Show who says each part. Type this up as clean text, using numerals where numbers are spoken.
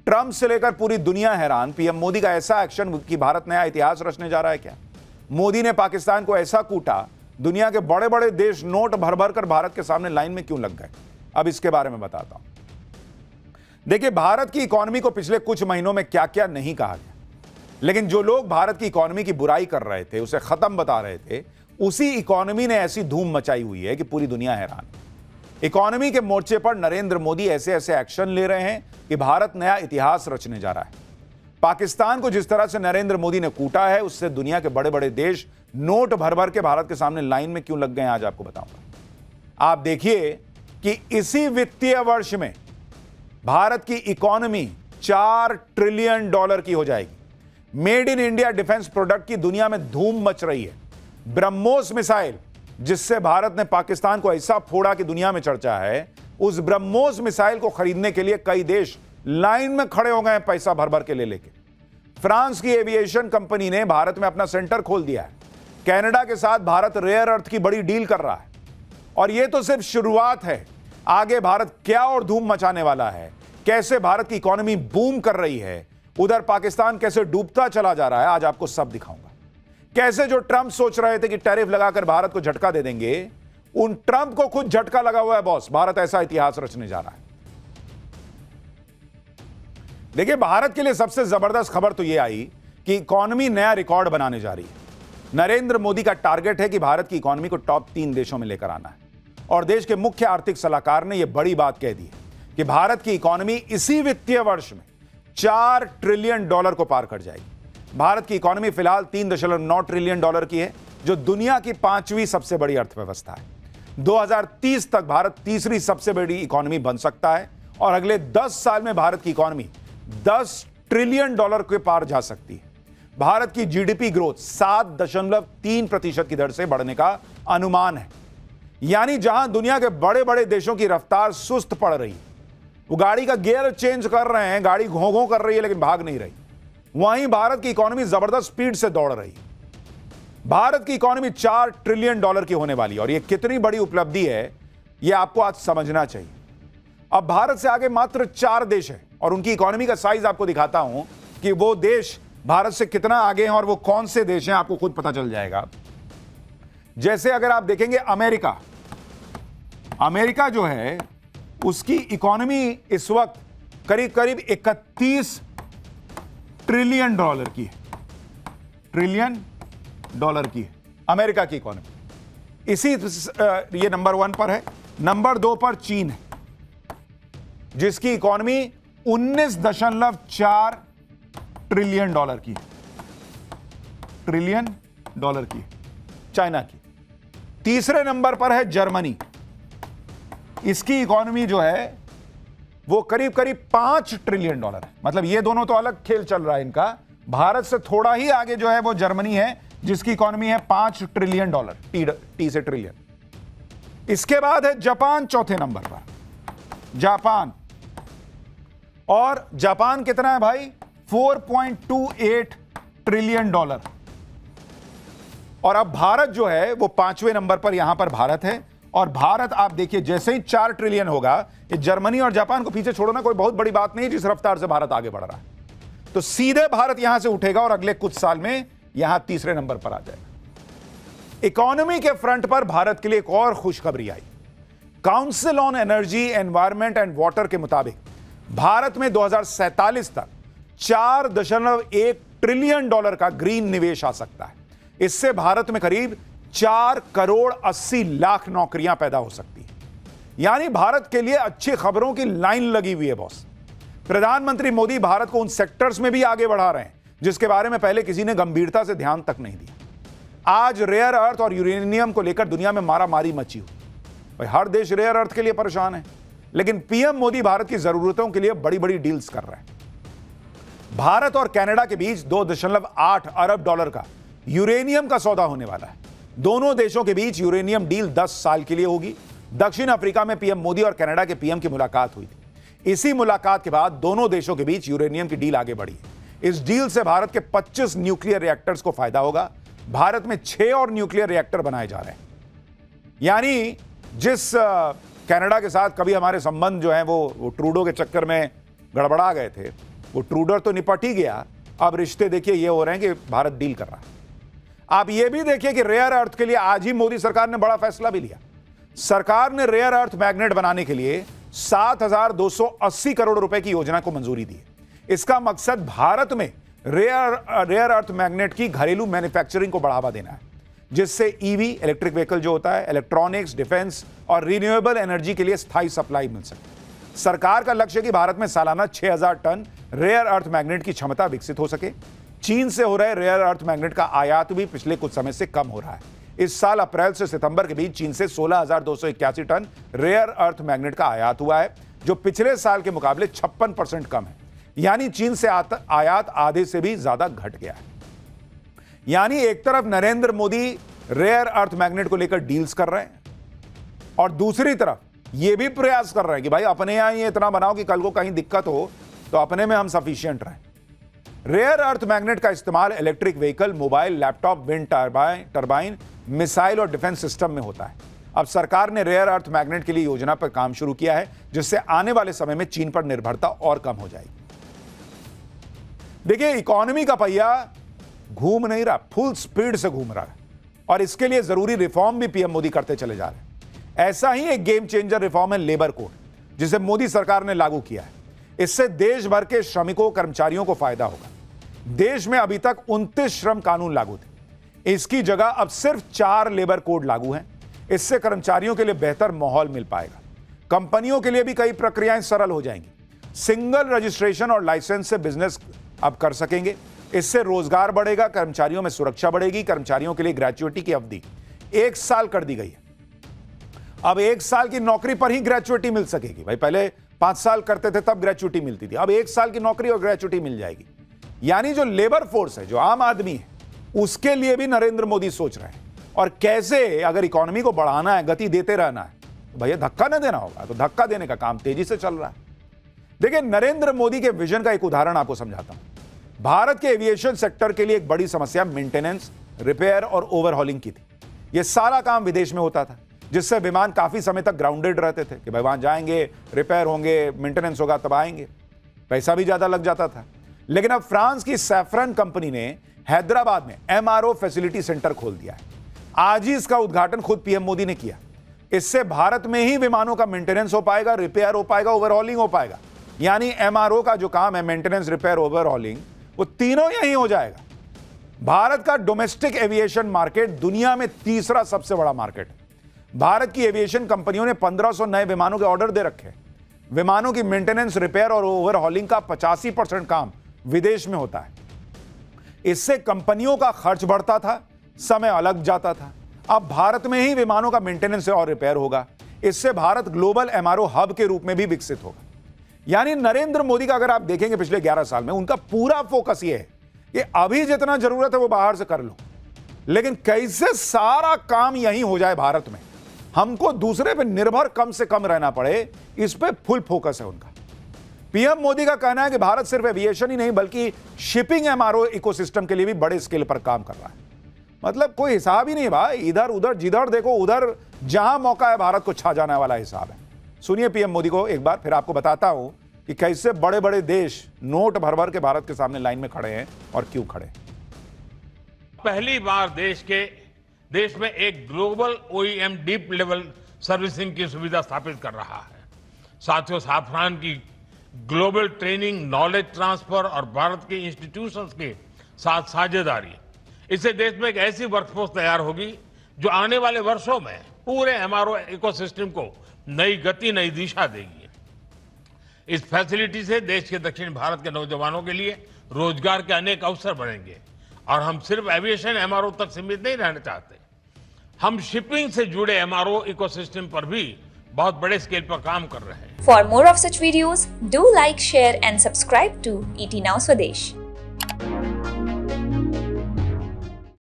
Speaker 1: Trump से लेकर पूरी दुनिया हैरान। पीएम मोदी का ऐसा एक्शन कि भारत नया इतिहास रचने जा रहा है क्या? मोदी ने पाकिस्तान को ऐसा कूटा, दुनिया के बड़े बड़े देश नोट भर भर कर भारत के सामने लाइन में क्यों लग गए? अब इसके बारे में बताता हूं। देखिए, भारत की इकोनॉमी को पिछले कुछ महीनों में क्या क्या नहीं कहा गया, लेकिन जो लोग भारत की इकोनॉमी की बुराई कर रहे थे, उसे खत्म बता रहे थे, उसी इकोनॉमी ने ऐसी धूम मचाई हुई है कि पूरी दुनिया हैरान। इकोनॉमी के मोर्चे पर नरेंद्र मोदी ऐसे ऐसे एक्शन ले रहे हैं कि भारत नया इतिहास रचने जा रहा है। पाकिस्तान को जिस तरह से नरेंद्र मोदी ने कूटा है, उससे दुनिया के बड़े बड़े देश नोट भर भर के भारत के सामने लाइन में क्यों लग गए हैं, आज आपको बताऊंगा। आप देखिए कि इसी वित्तीय वर्ष में भारत की इकोनॉमी $4 ट्रिलियन की हो जाएगी। Made in India defence product की दुनिया में धूम मच रही है। ब्रह्मोस मिसाइल, जिससे भारत ने पाकिस्तान को ऐसा फोड़ा कि दुनिया में चर्चा है, उस ब्रह्मोस मिसाइल को खरीदने के लिए कई देश लाइन में खड़े हो गए हैं, पैसा भर भर के ले लेके। फ्रांस की एविएशन कंपनी ने भारत में अपना सेंटर खोल दिया है। कनाडा के साथ भारत रेयर अर्थ की बड़ी डील कर रहा है। और यह तो सिर्फ शुरुआत है, आगे भारत क्या और धूम मचाने वाला है, कैसे भारत की इकोनॉमी बूम कर रही है, उधर पाकिस्तान कैसे डूबता चला जा रहा है, आज आपको सब दिखाऊंगा। कैसे जो ट्रंप सोच रहे थे कि टैरिफ लगाकर भारत को झटका दे देंगे, उन ट्रंप को खुद झटका लगा हुआ है बॉस। भारत ऐसा इतिहास रचने जा रहा है। देखिए, भारत के लिए सबसे जबरदस्त खबर तो यह आई कि इकोनॉमी नया रिकॉर्ड बनाने जा रही है। नरेंद्र मोदी का टारगेट है कि भारत की इकोनॉमी को टॉप 3 देशों में लेकर आना है। और देश के मुख्य आर्थिक सलाहकार ने यह बड़ी बात कह दी है कि भारत की इकोनॉमी इसी वित्तीय वर्ष में $4 ट्रिलियन को पार कर जाएगी। भारत की इकोनॉमी फिलहाल $3.9 ट्रिलियन की है, जो दुनिया की 5वीं सबसे बड़ी अर्थव्यवस्था है। 2030 तक भारत तीसरी सबसे बड़ी इकोनॉमी बन सकता है और अगले 10 साल में भारत की इकोनॉमी $10 ट्रिलियन के पार जा सकती है। भारत की जीडीपी ग्रोथ 7.3% की दर से बढ़ने का अनुमान है। यानी जहां दुनिया के बड़े बड़े देशों की रफ्तार सुस्त पड़ रही है, वो गाड़ी का गियर चेंज कर रहे हैं, गाड़ी घों घों कर रही है लेकिन भाग नहीं रही, वहीं भारत की इकोनॉमी जबरदस्त स्पीड से दौड़ रही है। भारत की इकोनॉमी $4 ट्रिलियन की होने वाली है और यह कितनी बड़ी उपलब्धि है, यह आपको आज समझना चाहिए। अब भारत से आगे मात्र 4 देश हैं और उनकी इकोनॉमी का साइज आपको दिखाता हूं कि वो देश भारत से कितना आगे हैं और वो कौन से देश हैं, आपको खुद पता चल जाएगा। जैसे अगर आप देखेंगे अमेरिका जो है, उसकी इकोनॉमी इस वक्त करीब करीब $31 ट्रिलियन की है। ट्रिलियन डॉलर की है अमेरिका की इकोनॉमी। इसी ये नंबर 1 पर है। नंबर 2 पर चीन है, जिसकी इकोनॉमी $19.4 ट्रिलियन की है। ट्रिलियन डॉलर की है चाइना की। तीसरे नंबर पर है जर्मनी। इसकी इकोनॉमी जो है वो करीब करीब $5 ट्रिलियन है। मतलब ये दोनों तो अलग खेल चल रहा है इनका। भारत से थोड़ा ही आगे जो है वो जर्मनी है, जिसकी इकोनॉमी है $5 ट्रिलियन, टी से ट्रिलियन। इसके बाद है जापान चौथे नंबर पर। जापान, और जापान कितना है भाई? $4.28 ट्रिलियन। और अब भारत जो है वो 5वें नंबर पर, यहां पर भारत है। और भारत आप देखिए, जैसे ही 4 ट्रिलियन होगा, ये जर्मनी और जापान को पीछे छोड़ना कोई बहुत बड़ी बात नहीं है, जिस रफ्तार से भारत आगे बढ़ रहा है। तो सीधे भारत यहां से उठेगा और अगले कुछ साल में यहां तीसरे नंबर पर आ जाएगा। इकोनॉमी के फ्रंट पर भारत के लिए एक और खुशखबरी आई। Council on energy, environment and water के मुताबिक भारत में 2047 तक $4.1 ट्रिलियन का ग्रीन निवेश आ सकता है। इससे भारत में करीब 4.80 करोड़ नौकरियां पैदा हो सकती है। यानी भारत के लिए अच्छी खबरों की लाइन लगी हुई है बॉस। प्रधानमंत्री मोदी भारत को उन सेक्टर्स में भी आगे बढ़ा रहे हैं जिसके बारे में पहले किसी ने गंभीरता से ध्यान तक नहीं दिया। आज रेयर अर्थ और यूरेनियम को लेकर दुनिया में मारामारी मची हुई। भाई, हर देश रेयर अर्थ के लिए परेशान है, लेकिन पीएम मोदी भारत की जरूरतों के लिए बड़ी बड़ी डील्स कर रहे हैं। भारत और कनाडा के बीच $2.8 अरब का यूरेनियम का सौदा होने वाला है। दोनों देशों के बीच यूरेनियम डील 10 साल के लिए होगी। दक्षिण अफ्रीका में पीएम मोदी और कनाडा के पीएम की मुलाकात हुई थी। इसी मुलाकात के बाद दोनों देशों के बीच यूरेनियम की डील आगे बढ़ी। इस डील से भारत के 25 न्यूक्लियर रिएक्टर्स को फायदा होगा। भारत में 6 और न्यूक्लियर रिएक्टर बनाए जा रहे हैं। यानी जिस कनाडा के साथ कभी हमारे संबंध जो हैं वो ट्रूडो के चक्कर में गड़बड़ा गए थे, वो ट्रूडो तो निपट ही गया, अब रिश्ते देखिए ये हो रहे हैं कि भारत डील कर रहा है। आप ये भी देखिए कि रेयर अर्थ के लिए आज ही मोदी सरकार ने बड़ा फैसला भी लिया। सरकार ने रेयर अर्थ मैग्नेट बनाने के लिए 7,280 करोड़ रुपए की योजना को मंजूरी दी। इसका मकसद भारत में रेयर अर्थ मैग्नेट की घरेलू मैन्युफैक्चरिंग को बढ़ावा देना है, जिससे ईवी, इलेक्ट्रिक व्हीकल जो होता है, इलेक्ट्रॉनिक्स, डिफेंस और रिन्यूएबल एनर्जी के लिए स्थायी सप्लाई मिल सके। सरकार का लक्ष्य है कि भारत में सालाना 6,000 टन रेयर अर्थ मैग्नेट की क्षमता विकसित हो सके। चीन से हो रहे रेयर अर्थ मैग्नेट का आयात भी पिछले कुछ समय से कम हो रहा है। इस साल अप्रैल से सितंबर के बीच चीन से 16,281 टन रेयर अर्थ मैग्नेट का आयात हुआ है, जो पिछले साल के मुकाबले 56% कम है। यानी चीन से आयात आधे से भी ज्यादा घट गया है। यानी एक तरफ Narendra Modi rare earth magnet को लेकर डील्स कर रहे हैं और दूसरी तरफ यह भी प्रयास कर रहे हैं कि भाई अपने यहां ये इतना बनाओ कि कल को कहीं दिक्कत हो तो अपने में हम सफिशिएंट रहें। रेयर अर्थ मैग्नेट का इस्तेमाल electric vehicle, mobile, laptop, wind turbine, missile और डिफेंस सिस्टम में होता है। अब सरकार ने रेयर अर्थ मैग्नेट के लिए योजना पर काम शुरू किया है, जिससे आने वाले समय में चीन पर निर्भरता और कम हो जाएगी। देखिए, इकोनॉमी का पहिया घूम नहीं रहा, फुल स्पीड से घूम रहा है और इसके लिए जरूरी रिफॉर्म भी पीएम मोदी करते चले जा रहे हैं। ऐसा ही एक गेम चेंजर रिफॉर्म है लेबर कोड, जिसे मोदी सरकार ने लागू किया है। इससे देश भर के श्रमिकों, कर्मचारियों को फायदा होगा। देश में अभी तक 29 श्रम कानून लागू थे, इसकी जगह अब सिर्फ 4 लेबर कोड लागू हैं। इससे कर्मचारियों के लिए बेहतर माहौल मिल पाएगा। कंपनियों के लिए भी कई प्रक्रियाएं सरल हो जाएंगी। सिंगल रजिस्ट्रेशन और लाइसेंस से बिजनेस अब कर सकेंगे। इससे रोजगार बढ़ेगा, कर्मचारियों में सुरक्षा बढ़ेगी। कर्मचारियों के लिए ग्रेचुइटी की अवधि 1 साल कर दी गई है। अब 1 साल की नौकरी पर ही ग्रेचुइटी मिल सकेगी। भाई पहले 5 साल करते थे तब ग्रेचुइटी मिलती थी, अब 1 साल की नौकरी और ग्रेचुइटी मिल जाएगी। यानी जो लेबर फोर्स है, जो आम आदमी है, उसके लिए भी नरेंद्र मोदी सोच रहे हैं। और कैसे, अगर इकोनॉमी को बढ़ाना है, गति देते रहना है, तो भैया धक्का न देना होगा। तो धक्का देने का काम तेजी से चल रहा है। देखिए, नरेंद्र मोदी के विजन का एक उदाहरण आपको समझाता हूं। भारत के एविएशन सेक्टर के लिए एक बड़ी समस्या मेंटेनेंस, रिपेयर और ओवरहॉलिंग की थी। यह सारा काम विदेश में होता था, जिससे विमान काफी समय तक ग्राउंडेड रहते थे कि भाई वहां जाएंगे, रिपेयर होंगे, मेंटेनेंस होगा तब आएंगे। पैसा भी ज्यादा लग जाता था। लेकिन अब फ्रांस की सैफरन कंपनी ने हैदराबाद में एमआरओ फैसिलिटी सेंटर खोल दिया है। आज ही इसका उद्घाटन खुद पीएम मोदी ने किया। इससे भारत में ही विमानों का मेंटेनेंस हो पाएगा, रिपेयर हो पाएगा, ओवरहॉलिंग हो पाएगा। यानी एमआरओ का जो काम है, मेंटेनेंस, रिपेयर, ओवरहॉलिंग, वो तीनों यहीं हो जाएगा। भारत का डोमेस्टिक एविएशन मार्केट दुनिया में तीसरा सबसे बड़ा मार्केट है। भारत की एविएशन कंपनियों ने 1500 नए विमानों के ऑर्डर दे रखे हैं। विमानों की मेंटेनेंस, रिपेयर और ओवरहॉलिंग का 85% काम विदेश में होता है। इससे कंपनियों का खर्च बढ़ता था, समय अलग जाता था। अब भारत में ही विमानों का मेंटेनेंस और रिपेयर होगा। इससे भारत ग्लोबल एमआरओ हब के रूप में भी विकसित होगा। यानी नरेंद्र मोदी का अगर आप देखेंगे पिछले 11 साल में, उनका पूरा फोकस यह है कि अभी जितना जरूरत है वो बाहर से कर लो, लेकिन कैसे सारा काम यहीं हो जाए भारत में, हमको दूसरे पे निर्भर कम से कम रहना पड़े, इस पे फुल फोकस है उनका। पीएम मोदी का कहना है कि भारत सिर्फ एविएशन ही नहीं बल्कि शिपिंग एमआरओ इकोसिस्टम के लिए भी बड़े स्केल पर काम कर रहा है। मतलब कोई हिसाब ही नहीं भाई, इधर उधर जिधर देखो उधर जहां मौका है भारत को छा जाने वाला हिसाब है। सुनिए पीएम मोदी को एक बार, फिर आपको बताता हूं कि कैसे बड़े बड़े देश नोट भर भर के भारत के सामने लाइन में खड़े हैं और क्यों खड़े।
Speaker 2: पहली बार देश में एक global OEM deep level servicing की सुविधा स्थापित कर रहा है। साथियों, साफरान की ग्लोबल ट्रेनिंग, नॉलेज ट्रांसफर और भारत के इंस्टीट्यूशंस के साथ साझेदारी, इससे देश में एक ऐसी वर्कफोर्स तैयार होगी जो आने वाले वर्षों में पूरे एमआरओ इकोसिस्टम को नई गति, नई दिशा देगी। इस फैसिलिटी से देश के दक्षिण भारत के नौजवानों के लिए रोजगार के अनेक अवसर बढ़ेंगे। और हम सिर्फ एविएशन एमआरओ तक सीमित नहीं रहना चाहते, हम शिपिंग से जुड़े एमआरओ इकोसिस्टम पर भी बहुत बड़े स्केल पर काम कर रहे हैं।
Speaker 3: For more of such videos, do like, share and subscribe to ET Now Swadesh.